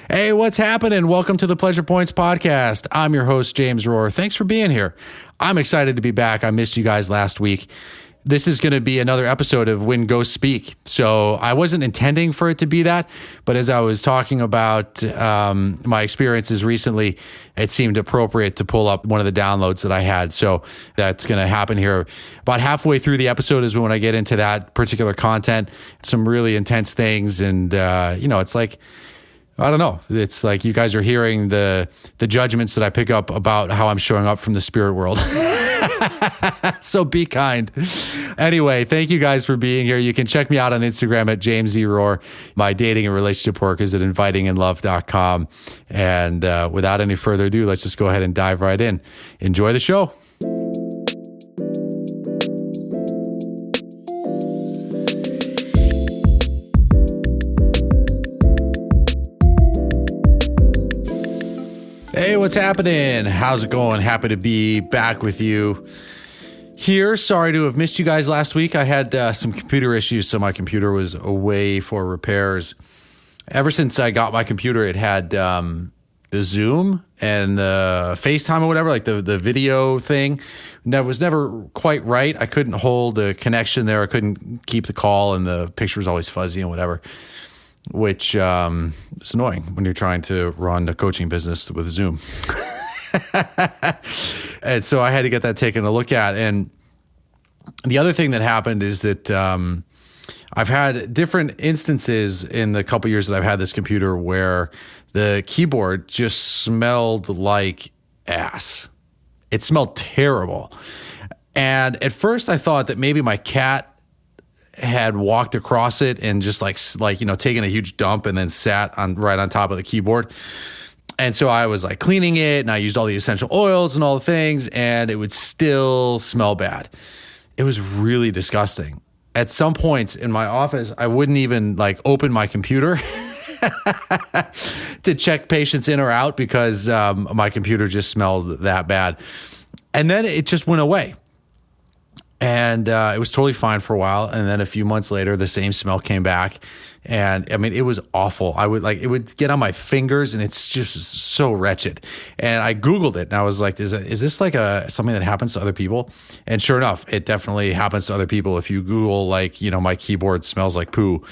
Hey, what's happening? Welcome to the Pleasure Points podcast. I'm your host, James Rohr. Thanks for being here. I'm excited to be back. I missed you guys last week. This is going to be another episode of When Ghosts Speak. So I wasn't intending for it to be that, but as I was talking about my experiences recently, it seemed appropriate to pull up one of the downloads that I had. So that's going to happen here. About halfway through the episode is when I get into that particular content, some really intense things. And, it's like, I don't know. It's like you guys are hearing the judgments that I pick up about how I'm showing up from the spirit world. So be kind. Anyway, thank you guys for being here. You can check me out on Instagram at James E. Rohr. My dating and relationship work is at invitinginlove.com. And without any further ado, let's just go ahead and dive right in. Enjoy the show. Hey, what's happening? How's it going? Happy to be back with you here. Sorry to have missed you guys last week. I had some computer issues, so my computer was away for repairs. Ever since I got my computer, it had the Zoom and the FaceTime or whatever, like the video thing. That was never quite right. I couldn't hold a connection there. I couldn't keep the call, and the picture was always fuzzy and whatever, which is annoying when you're trying to run a coaching business with Zoom. And so I had to get that taken a look at. And the other thing that happened is that I've had different instances in the couple years that I've had this computer where the keyboard just smelled like ass. It smelled terrible. And at first I thought that maybe my cat had walked across it and just taken a huge dump and then sat right on top of the keyboard. And so I was like cleaning it, and I used all the essential oils and all the things, and it would still smell bad. It was really disgusting. At some points in my office, I wouldn't even open my computer to check patients in or out because my computer just smelled that bad. And then it just went away. And it was totally fine for a while. And then a few months later, the same smell came back. And I mean, it was awful. It would get on my fingers, and it's just so wretched. And I Googled it, and I was like, is this something that happens to other people? And sure enough, it definitely happens to other people. If you Google, my keyboard smells like poo,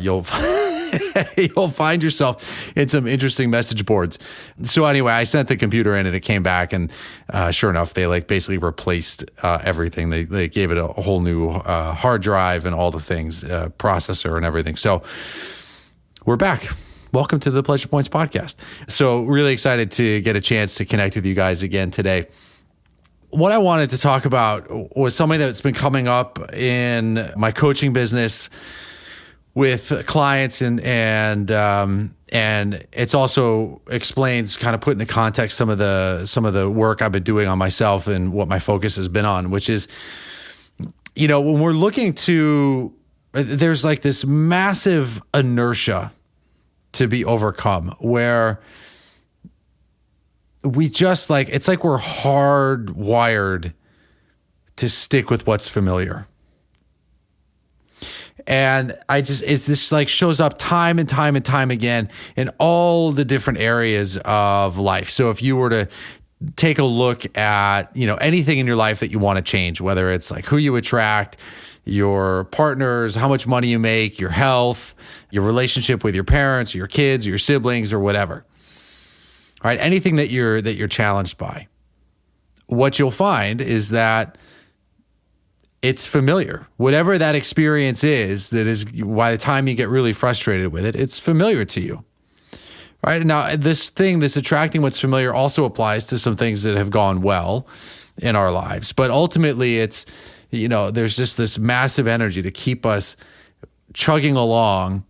you'll you'll find yourself in some interesting message boards. So anyway, I sent the computer in, and it came back, and sure enough, they basically replaced everything. They gave it a whole new hard drive and all the things, processor and everything. So we're back. Welcome to the Pleasure Points podcast. So really excited to get a chance to connect with you guys again today. What I wanted to talk about was something that's been coming up in my coaching business with clients, and it's also explains, kind of put into context some of the work I've been doing on myself and what my focus has been on, which is, when we're looking to, there's this massive inertia to be overcome where we just it's like we're hardwired to stick with what's familiar. And this shows up time and time and time again in all the different areas of life. So if you were to take a look at, anything in your life that you want to change, whether it's who you attract, your partners, how much money you make, your health, your relationship with your parents, or your kids, or your siblings, or whatever. All right, anything that you're challenged by. What you'll find is that it's familiar. Whatever that experience is, that is, by the time you get really frustrated with it, it's familiar to you. Right? Now, this attracting what's familiar also applies to some things that have gone well in our lives. But ultimately, it's, there's just this massive energy to keep us chugging along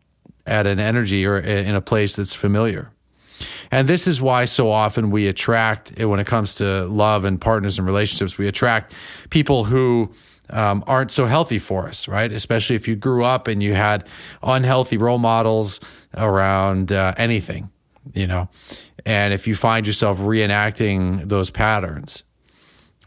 at an energy or in a place that's familiar. And this is why so often we attract, when it comes to love and partners and relationships, we attract people who aren't so healthy for us, right? Especially if you grew up and you had unhealthy role models around anything, and if you find yourself reenacting those patterns,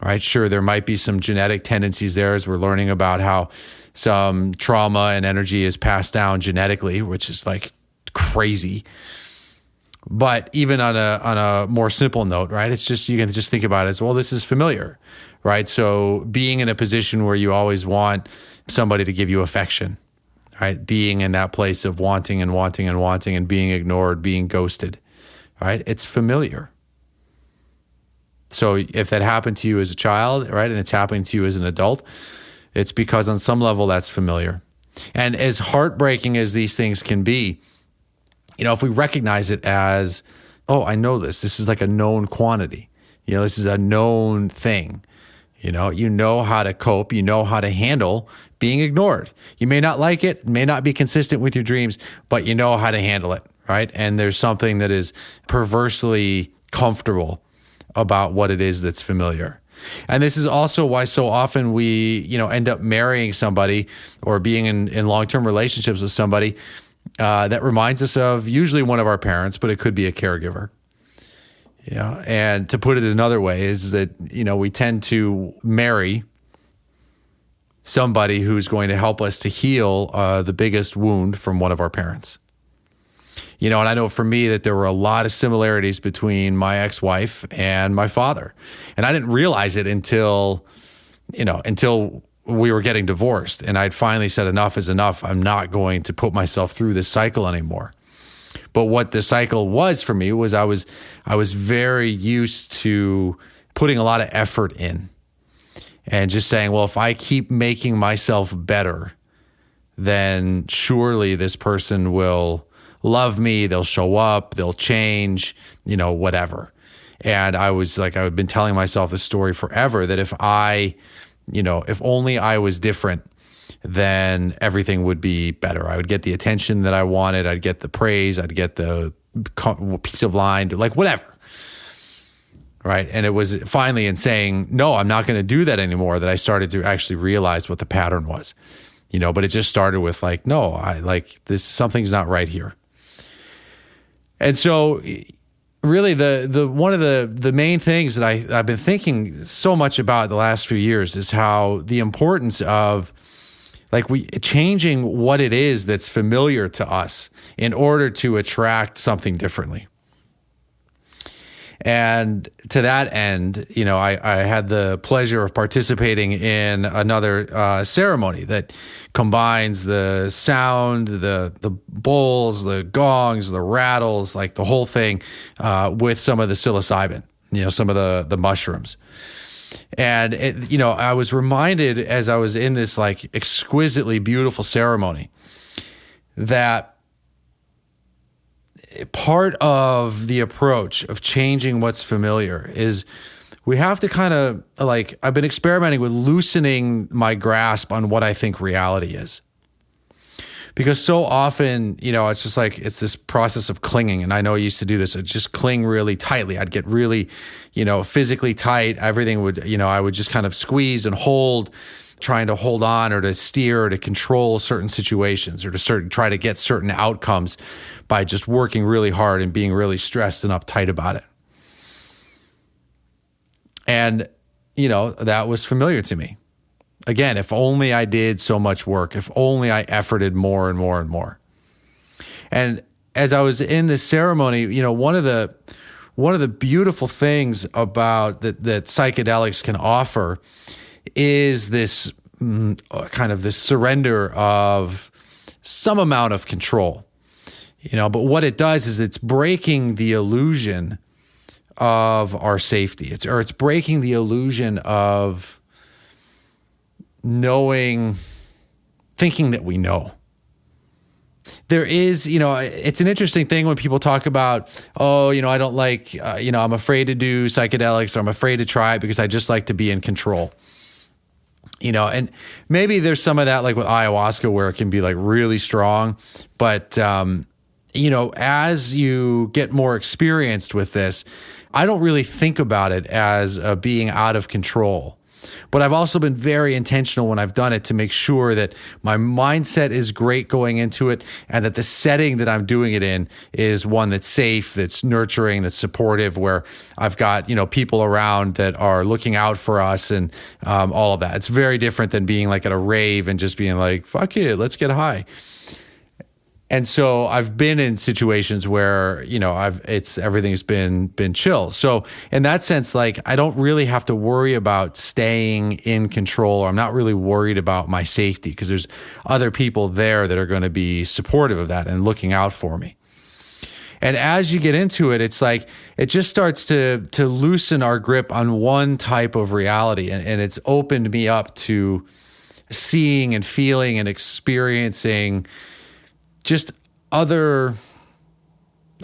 right? Sure, there might be some genetic tendencies there, as we're learning about how some trauma and energy is passed down genetically, which is crazy. But even on a more simple note, right? It's just, you can just think about it as, well, this is familiar, right? So being in a position where you always want somebody to give you affection, right? Being in that place of wanting and wanting and wanting and being ignored, being ghosted, right? It's familiar. So if that happened to you as a child, right, and it's happening to you as an adult, it's because on some level that's familiar. And as heartbreaking as these things can be, if we recognize it as, oh, I know this. This is like a known quantity. This is a known thing. You know how to cope. You know how to handle being ignored. You may not like it, may not be consistent with your dreams, but you know how to handle it, right? And there's something that is perversely comfortable about what it is that's familiar. And this is also why so often we, end up marrying somebody or being in long-term relationships with somebody that reminds us of usually one of our parents, but it could be a caregiver. And to put it another way is that, we tend to marry somebody who's going to help us to heal the biggest wound from one of our parents. And I know for me that there were a lot of similarities between my ex-wife and my father. And I didn't realize it until we were getting divorced. And I'd finally said, enough is enough. I'm not going to put myself through this cycle anymore. But what the cycle was for me was I was very used to putting a lot of effort in and just saying, well, if I keep making myself better, then surely this person will love me, they'll show up, they'll change, whatever. And I was like, I've been telling myself this story forever that if only I was different, then everything would be better. I would get the attention that I wanted. I'd get the praise. I'd get the piece of line, like whatever. Right. And it was finally in saying, no, I'm not going to do that anymore, that I started to actually realize what the pattern was, but it just started with like, no, something's not right here. And so really the one of the main things that I've been thinking so much about the last few years is how the importance of changing what it is that's familiar to us in order to attract something differently. And to that end, I had the pleasure of participating in another ceremony that combines the sound, the bowls, the gongs, the rattles, like the whole thing, with some of the psilocybin, some of the mushrooms. And I was reminded as I was in this exquisitely beautiful ceremony that part of the approach of changing what's familiar is we have to kind of I've been experimenting with loosening my grasp on what I think reality is. Because so often, it's just it's this process of clinging. And I know I used to do this. I'd just cling really tightly. I'd get really, physically tight. Everything would, I would just kind of squeeze and hold, trying to hold on or to steer or to control certain situations or to try to get certain outcomes by just working really hard and being really stressed and uptight about it. And, that was familiar to me. Again, if only I did so much work, if only I efforted more and more and more. And as I was in this ceremony, one of the beautiful things about that psychedelics can offer is this kind of this surrender of some amount of control. But what it does is it's breaking the illusion of our safety. It's breaking the illusion of thinking that we know. There is, it's an interesting thing when people talk about, I don't like, I'm afraid to do psychedelics or I'm afraid to try it because I just like to be in control. And maybe there's some of that with ayahuasca where it can be really strong, but, as you get more experienced with this, I don't really think about it as being out of control. But I've also been very intentional when I've done it to make sure that my mindset is great going into it and that the setting that I'm doing it in is one that's safe, that's nurturing, that's supportive, where I've got, people around that are looking out for us and all of that. It's very different than being at a rave and just being fuck it, let's get high. And so I've been in situations where, everything's been chill. So in that sense, like, I don't really have to worry about staying in control, or I'm not really worried about my safety, because there's other people there that are going to be supportive of that and looking out for me. And as you get into it, it's like it just starts to loosen our grip on one type of reality. And it's opened me up to seeing and feeling and experiencing just other,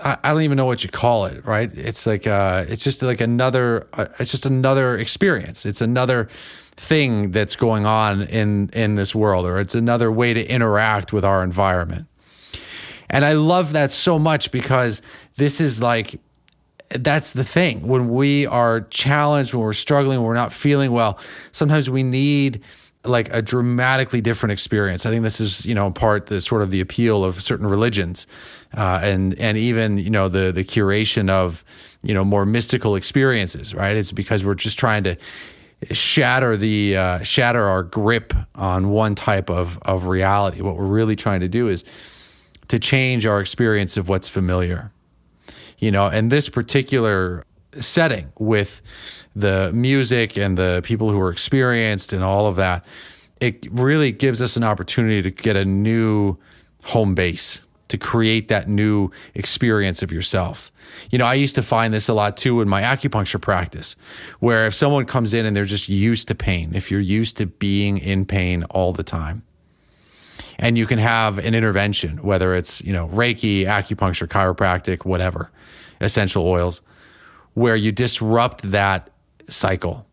I don't even know what you call it, right? It's like, it's just another experience. It's another thing that's going on in this world, or it's another way to interact with our environment. And I love that so much, because this is like, that's the thing. When we are challenged, when we're struggling, when we're not feeling well, sometimes we need like a dramatically different experience. I think this is, in part the sort of the appeal of certain religions, and even, the curation of, more mystical experiences, right? It's because we're just trying to shatter our grip on one type of reality. What we're really trying to do is to change our experience of what's familiar. And this particular setting with the music and the people who are experienced and all of that, it really gives us an opportunity to get a new home base, to create that new experience of yourself. I used to find this a lot too in my acupuncture practice, where if someone comes in and they're just used to pain, if you're used to being in pain all the time, and you can have an intervention, whether it's, Reiki, acupuncture, chiropractic, whatever, essential oils, where you disrupt that cycle,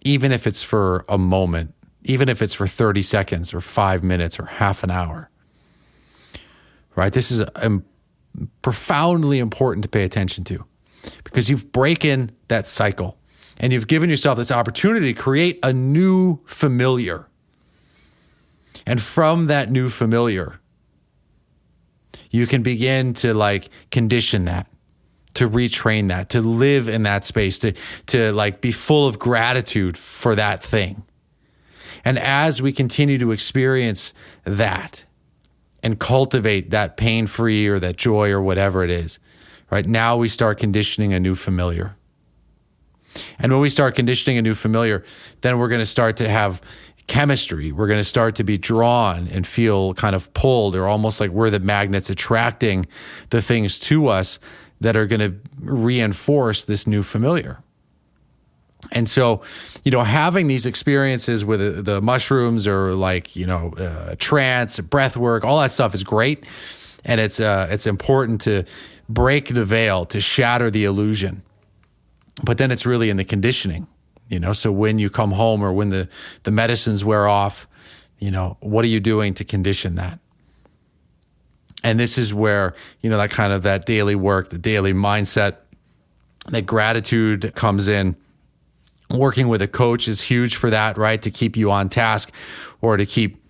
even if it's for a moment, even if it's for 30 seconds or 5 minutes or half an hour, right? This is profoundly important to pay attention to, because you've broken that cycle and you've given yourself this opportunity to create a new familiar. And from that new familiar, you can begin to like condition that, to retrain that, to live in that space, to like be full of gratitude for that thing. And as we continue to experience that and cultivate that pain-free or that joy or whatever it is, right? Now we start conditioning a new familiar. And when we start conditioning a new familiar, then we're going to start to have chemistry. We're going to start to be drawn and feel kind of pulled, or almost like we're the magnets attracting the things to us that are going to reinforce this new familiar. And so, having these experiences with the mushrooms, or like, trance, breath work, all that stuff is great. And it's important to break the veil, to shatter the illusion. But then it's really in the conditioning, so when you come home, or when the medicines wear off, what are you doing to condition that? And this is where, that kind of that daily work, the daily mindset, that gratitude comes in. Working with a coach is huge for that, right? To keep you on task, or to keep,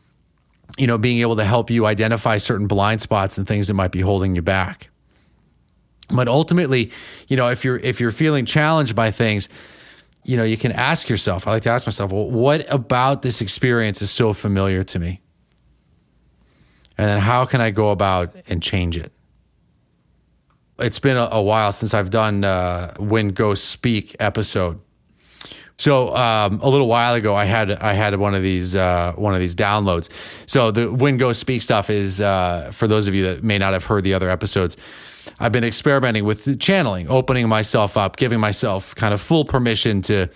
being able to help you identify certain blind spots and things that might be holding you back. But ultimately, if you're feeling challenged by things, you can ask yourself, I like to ask myself, well, what about this experience is so familiar to me? And then how can I go about and change it? It's been a while since I've done When Ghosts Speak episode. So a little while ago, I had one of these downloads. So the When Ghosts Speak stuff is for those of you that may not have heard the other episodes. I've been experimenting with channeling, opening myself up, giving myself kind of full permission to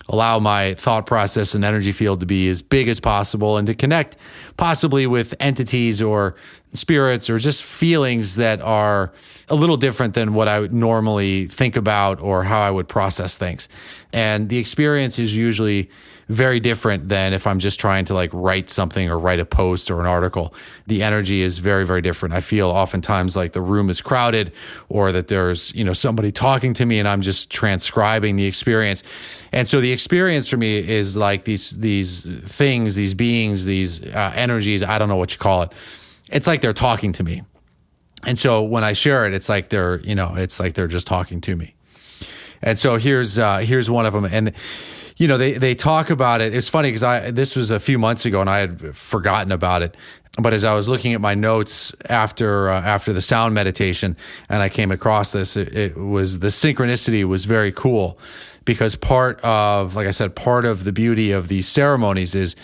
allow my thought process and energy field to be as big as possible, and to connect possibly with entities or spirits or just feelings that are a little different than what I would normally think about or how I would process things. And the experience is usually very different than if I'm just trying to like write something or write a post or an article. The energy is very, very different. I feel oftentimes like the room is crowded, or that there's, somebody talking to me and I'm just transcribing the experience. And so the experience for me is like these things, these beings, these energies, I don't know what you call it. It's like they're talking to me. And so when I share it, it's like they're just talking to me. And so here's one of them. And they talk about it. It's funny because this was a few months ago and I had forgotten about it. But as I was looking at my notes after the sound meditation, and I came across this, it was the synchronicity was very cool, because part of the beauty of these ceremonies is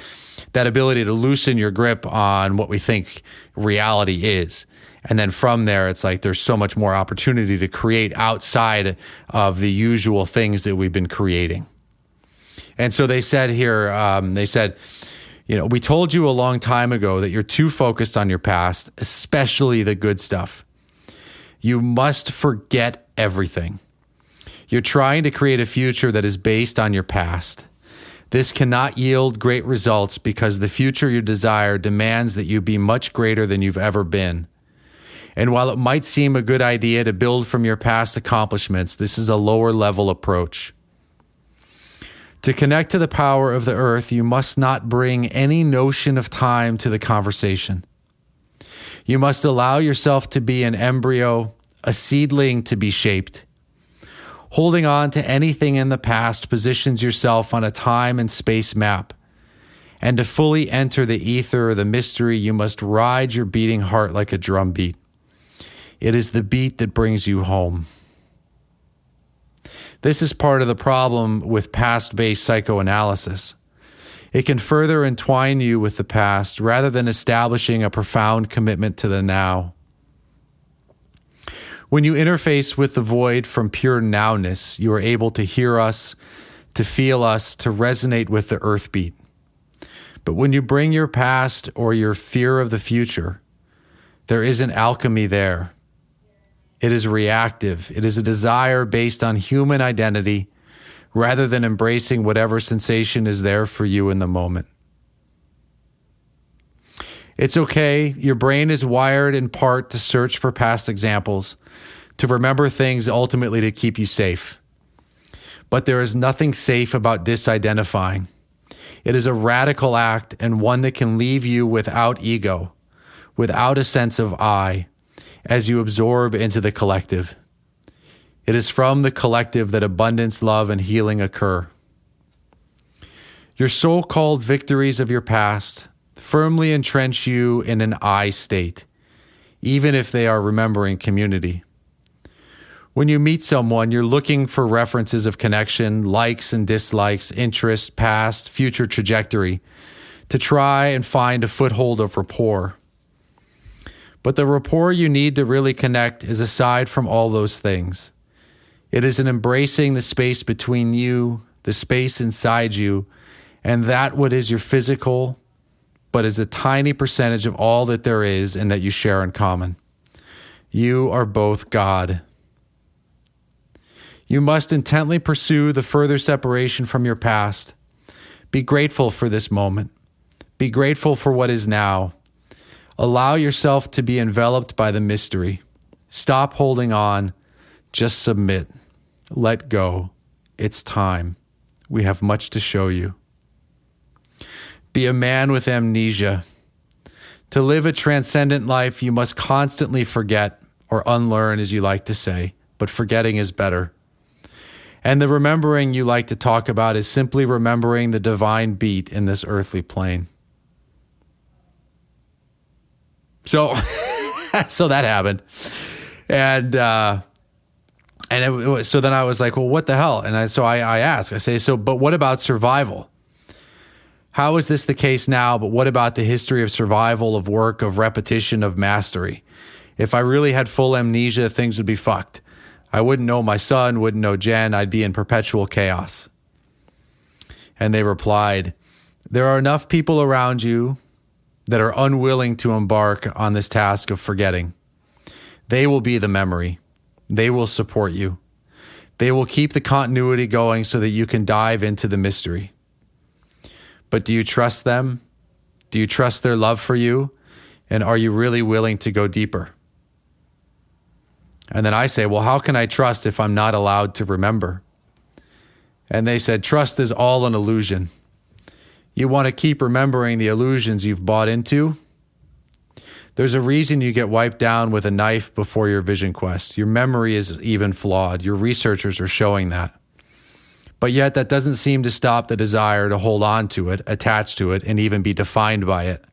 that ability to loosen your grip on what we think reality is. And then from there, it's like there's so much more opportunity to create outside of the usual things that we've been creating. And so they said here, we told you a long time ago that you're too focused on your past, especially the good stuff. You must forget everything. You're trying to create a future that is based on your past. This cannot yield great results because the future you desire demands that you be much greater than you've ever been. And while it might seem a good idea to build from your past accomplishments, this is a lower level approach. To connect to the power of the earth, you must not bring any notion of time to the conversation. You must allow yourself to be an embryo, a seedling to be shaped. Holding on to anything in the past positions yourself on a time and space map. And to fully enter the ether or the mystery, you must ride your beating heart like a drum beat. It is the beat that brings you home. This is part of the problem with past-based psychoanalysis. It can further entwine you with the past rather than establishing a profound commitment to the now. When you interface with the void from pure nowness, you are able to hear us, to feel us, to resonate with the earth beat. But when you bring your past or your fear of the future, there isn't alchemy there. It is reactive. It is a desire based on human identity rather than embracing whatever sensation is there for you in the moment. It's okay. Your brain is wired in part to search for past examples, to remember things ultimately to keep you safe. But there is nothing safe about disidentifying. It is a radical act and one that can leave you without ego, without a sense of I, as you absorb into the collective. It is from the collective that abundance, love, and healing occur. Your so-called victories of your past firmly entrench you in an I state, even if they are remembering community. When you meet someone, you're looking for references of connection, likes and dislikes, interests, past, future trajectory, to try and find a foothold of rapport. But the rapport you need to really connect is aside from all those things. It is an embracing the space between you, the space inside you, and that what is your physical, but is a tiny percentage of all that there is and that you share in common. You are both God. You must intently pursue the further separation from your past. Be grateful for this moment. Be grateful for what is now. Allow yourself to be enveloped by the mystery. Stop holding on. Just submit. Let go. It's time. We have much to show you. Be a man with amnesia. To live a transcendent life, you must constantly forget, or unlearn as you like to say, but forgetting is better. And the remembering you like to talk about is simply remembering the divine beat in this earthly plane. So, so that happened. So then I was like, well, what the hell? And I asked, I say, but what about survival? How is this the case now? But what about the history of survival, of work, of repetition, of mastery? If I really had full amnesia, things would be fucked. I wouldn't know my son, wouldn't know Jen. I'd be in perpetual chaos. And they replied, there are enough people around you that are unwilling to embark on this task of forgetting. They will be the memory. They will support you. They will keep the continuity going so that you can dive into the mystery. But do you trust them? Do you trust their love for you? And are you really willing to go deeper? And then I say, well, how can I trust if I'm not allowed to remember? And they said, trust is all an illusion. You want to keep remembering the illusions you've bought into? There's a reason you get wiped down with a knife before your vision quest. Your memory is even flawed. Your researchers are showing that. But yet that doesn't seem to stop the desire to hold on to it, attach to it, and even be defined by it.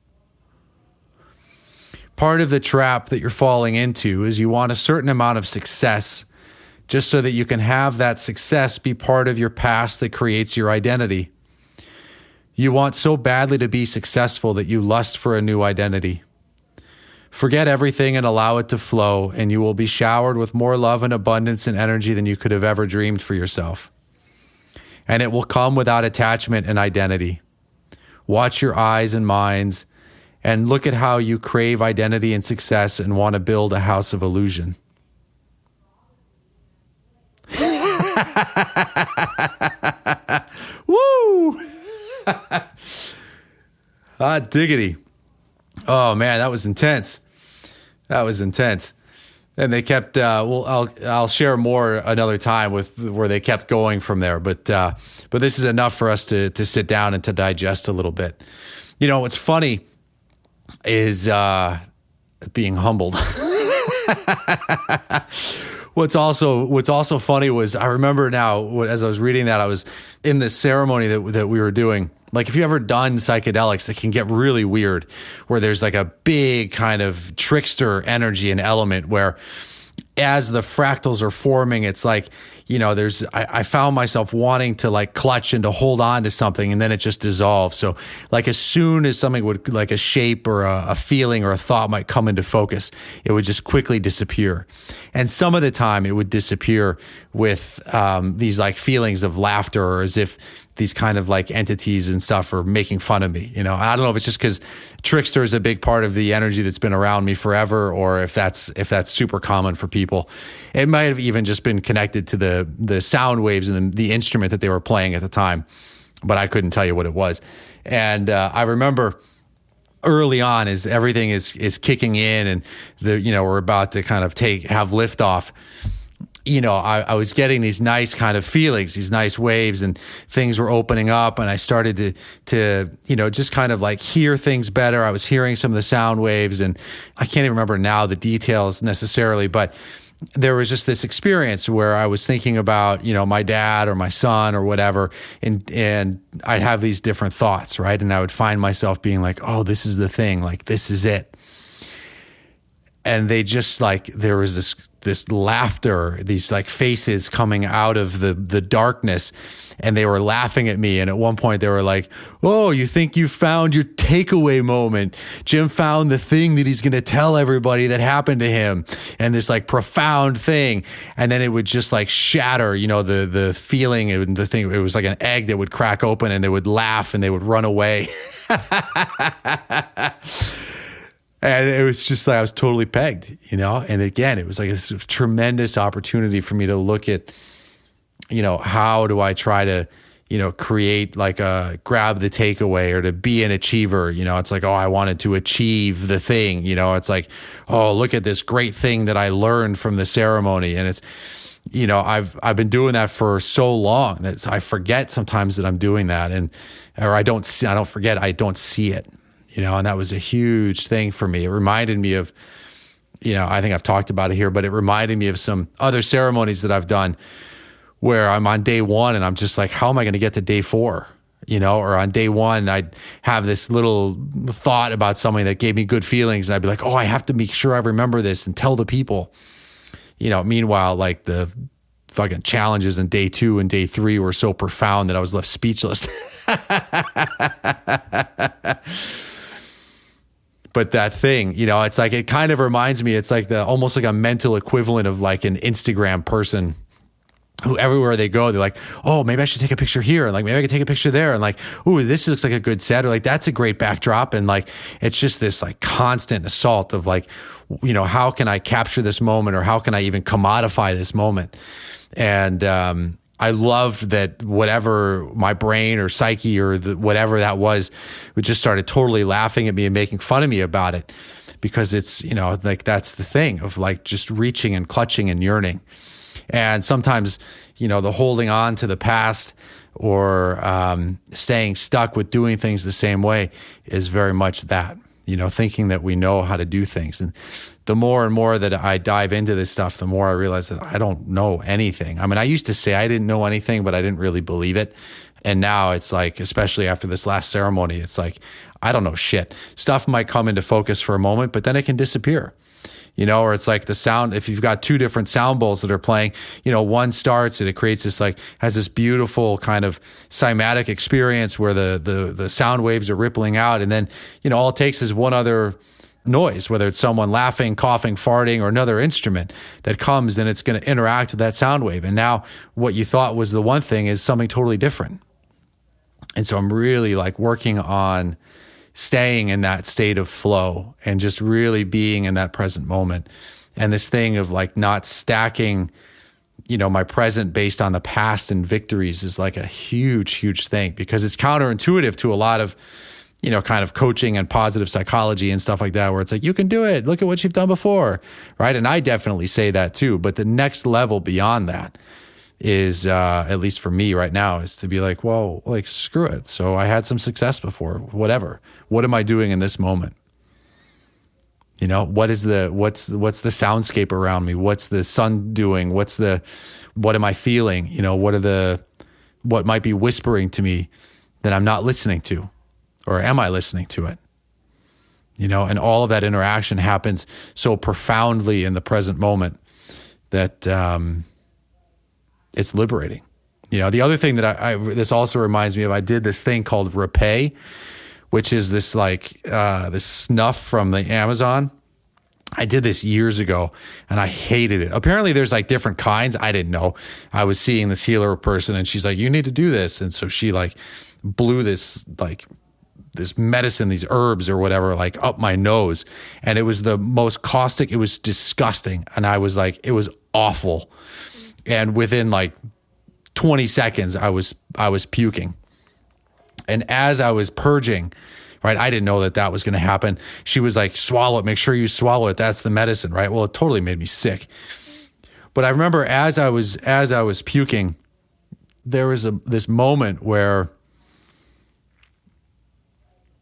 Part of the trap that you're falling into is you want a certain amount of success just so that you can have that success be part of your past that creates your identity. You want so badly to be successful that you lust for a new identity. Forget everything and allow it to flow, and you will be showered with more love and abundance and energy than you could have ever dreamed for yourself. And it will come without attachment and identity. Watch your eyes and minds and look at how you crave identity and success and want to build a house of illusion. Woo! Hot diggity. Oh man, that was intense. That was intense. And they kept, I'll share more another time with where they kept going from there. But this is enough for us to sit down and to digest a little bit. You know, what's funny is being humbled. What's also funny was I remember now as I was reading that I was in this ceremony that we were doing. Like if you ever done psychedelics, it can get really weird where there's like a big kind of trickster energy and element where as the fractals are forming, it's like, you know, I found myself wanting to like clutch and to hold on to something and then it just dissolves. So like as soon as something would like a shape or a feeling or a thought might come into focus, it would just quickly disappear. And some of the time it would disappear with these like feelings of laughter or as if these kind of like entities and stuff are making fun of me. You know, I don't know if it's just because trickster is a big part of the energy that's been around me forever, or if that's super common for people. It might have even just been connected to the sound waves and the instrument that they were playing at the time, but I couldn't tell you what it was. And I remember early on as everything is kicking in and we're about to kind of have liftoff. You know, I was getting these nice kind of feelings, these nice waves, and things were opening up, and I started to just kind of like hear things better. I was hearing some of the sound waves, and I can't even remember now the details necessarily, but there was just this experience where I was thinking about, my dad or my son or whatever, and I'd have these different thoughts, right? And I would find myself being like, oh, this is the thing, like this is it. And they just like, there was this laughter, these like faces coming out of the darkness, and they were laughing at me. And at one point they were like, oh, you think you found your takeaway moment. Jim found the thing that he's going to tell everybody that happened to him, and this like profound thing. And then it would just like shatter, the feeling and the thing. It was like an egg that would crack open, and they would laugh and they would run away. And it was just like I was totally pegged, And again, it was like a tremendous opportunity for me to look at, how do I try to, create like grab the takeaway or to be an achiever. It's like, oh, I wanted to achieve the thing. It's like, oh, look at this great thing that I learned from the ceremony. And it's, I've been doing that for so long that I forget sometimes that I'm doing that, or I don't forget, I don't see it. And that was a huge thing for me. It reminded me of, I think I've talked about it here, but it reminded me of some other ceremonies that I've done where I'm on day one and I'm just like, how am I going to get to day 4? Or on day 1, I'd have this little thought about something that gave me good feelings. And I'd be like, oh, I have to make sure I remember this and tell the people, meanwhile, like the fucking challenges in day 2 and day 3 were so profound that I was left speechless. But that thing, it's like, it kind of reminds me, it's like almost like a mental equivalent of like an Instagram person who everywhere they go, they're like, oh, maybe I should take a picture here. And like, maybe I could take a picture there. And like, ooh, this looks like a good set. Or like, that's a great backdrop. And like, it's just this like constant assault of like, how can I capture this moment, or how can I even commodify this moment? And, I loved that whatever my brain or psyche or whatever that was, would just started totally laughing at me and making fun of me about it, because it's, like that's the thing of like just reaching and clutching and yearning. And sometimes, the holding on to the past or staying stuck with doing things the same way is very much that, thinking that we know how to do things. And the more and more that I dive into this stuff, the more I realize that I don't know anything. I mean, I used to say I didn't know anything, but I didn't really believe it. And now it's like, especially after this last ceremony, it's like, I don't know shit. Stuff might come into focus for a moment, but then it can disappear. Or it's like the sound, if you've got two different sound bowls that are playing, one starts and it creates this has this beautiful kind of cymatic experience where the sound waves are rippling out. And then, all it takes is one other noise, whether it's someone laughing, coughing, farting, or another instrument that comes, then it's going to interact with that sound wave. And now what you thought was the one thing is something totally different. And so I'm really working on staying in that state of flow and just really being in that present moment. And this thing of not stacking, my present based on the past and victories is a huge, huge thing, because it's counterintuitive to a lot of, kind of coaching and positive psychology and stuff like that, where it's you can do it. Look at what you've done before. Right. And I definitely say that too. But the next level beyond that is, at least for me right now, is to be whoa, screw it. So I had some success before, whatever. What am I doing in this moment? What's the soundscape around me? What's the sun doing? What am I feeling? What might be whispering to me that I'm not listening to, or am I listening to it? And all of that interaction happens so profoundly in the present moment that, it's liberating. The other thing that this also reminds me of, I did this thing called Repay, which is this this snuff from the Amazon. I did this years ago and I hated it. Apparently there's different kinds. I didn't know. I was seeing this healer person and she's you need to do this. And so she blew this this medicine, these herbs or whatever, up my nose. And it was the most caustic. It was disgusting. And I was it was awful. And within 20 seconds, I was puking. And as I was purging, right, I didn't know that was going to happen. She was swallow it, make sure you swallow it. That's the medicine, right? Well, it totally made me sick. But I remember as I was puking, there was this moment where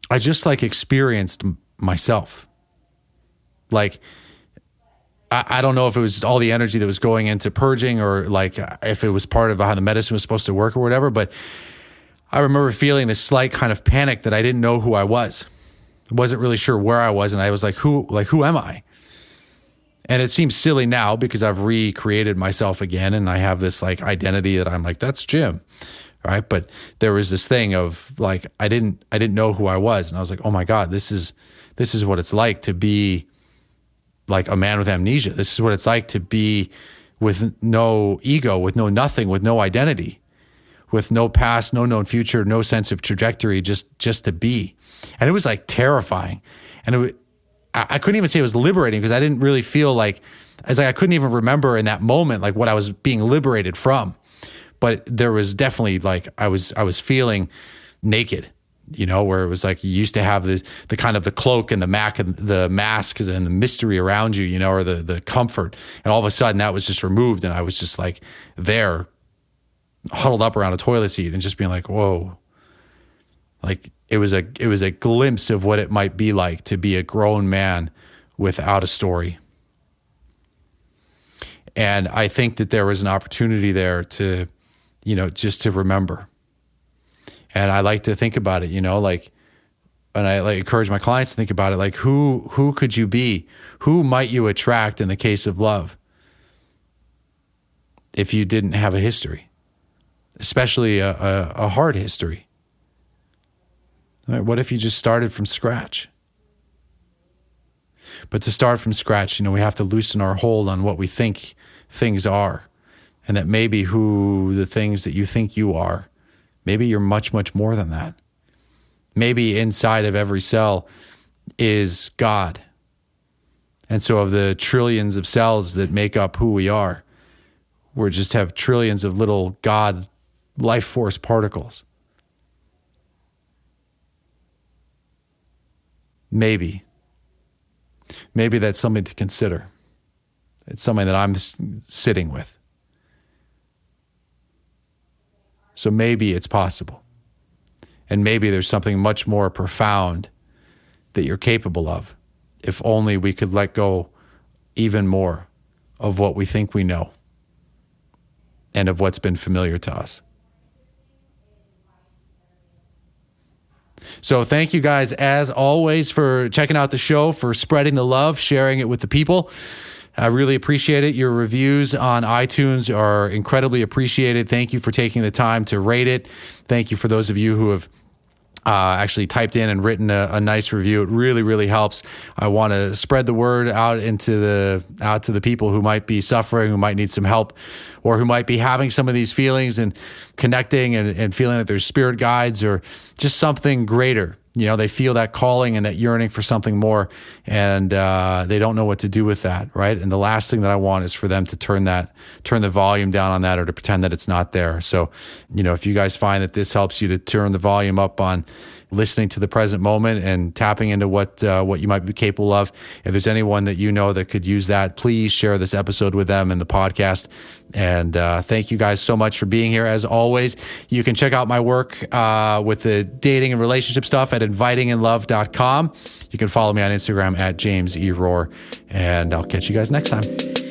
I just experienced myself. I don't know if it was all the energy that was going into purging, or if it was part of how the medicine was supposed to work or whatever. But I remember feeling this slight kind of panic that I didn't know who I was. I wasn't really sure where I was. And I was who am I? And it seems silly now because I've recreated myself again. And I have this identity that I'm that's Jim. Right. But there was this thing of I didn't know who I was. And I was oh my God, this is what it's like to be a man with amnesia. This is what it's like to be with no ego, with no nothing, with no identity, with no past, no known future, no sense of trajectory, just to be. And it was terrifying. And I couldn't even say it was liberating, because I didn't really feel I couldn't even remember in that moment what I was being liberated from. But there was definitely I was feeling naked. Where it was you used to have the kind of the cloak and the mask and the mystery around you, or the comfort. And all of a sudden that was just removed. And I was just there huddled up around a toilet seat and just being whoa. It was a glimpse of what it might be like to be a grown man without a story. And I think that there was an opportunity there to, just to remember. And I like to think about it, and I encourage my clients to think about it, who could you be? Who might you attract in the case of love if you didn't have a history, especially a hard history? All right, what if you just started from scratch? But to start from scratch, we have to loosen our hold on what we think things are, and that maybe who the things that you think you are, maybe you're much, much more than that. Maybe inside of every cell is God. And so of the trillions of cells that make up who we are, we just have trillions of little God life force particles. Maybe that's something to consider. It's something that I'm sitting with. So maybe it's possible. And maybe there's something much more profound that you're capable of, if only we could let go even more of what we think we know and of what's been familiar to us. So thank you guys, as always, for checking out the show, for spreading the love, sharing it with the people. I really appreciate it. Your reviews on iTunes are incredibly appreciated. Thank you for taking the time to rate it. Thank you for those of you who have actually typed in and written a nice review. It really, really helps. I want to spread the word out to the people who might be suffering, who might need some help, or who might be having some of these feelings and connecting and feeling that there's spirit guides or just something greater. You know, they feel that calling and that yearning for something more, and they don't know what to do with that, right? And the last thing that I want is for them to turn the volume down on that, or to pretend that it's not there. So, you know, if you guys find that this helps you to turn the volume up on listening to the present moment and tapping into what you might be capable of, if there's anyone that you know that could use that, please share this episode with them in the podcast. And thank you guys so much for being here. As always, you can check out my work with the dating and relationship stuff at invitinginlove.com. You can follow me on Instagram at James E. Rohr, and I'll catch you guys next time.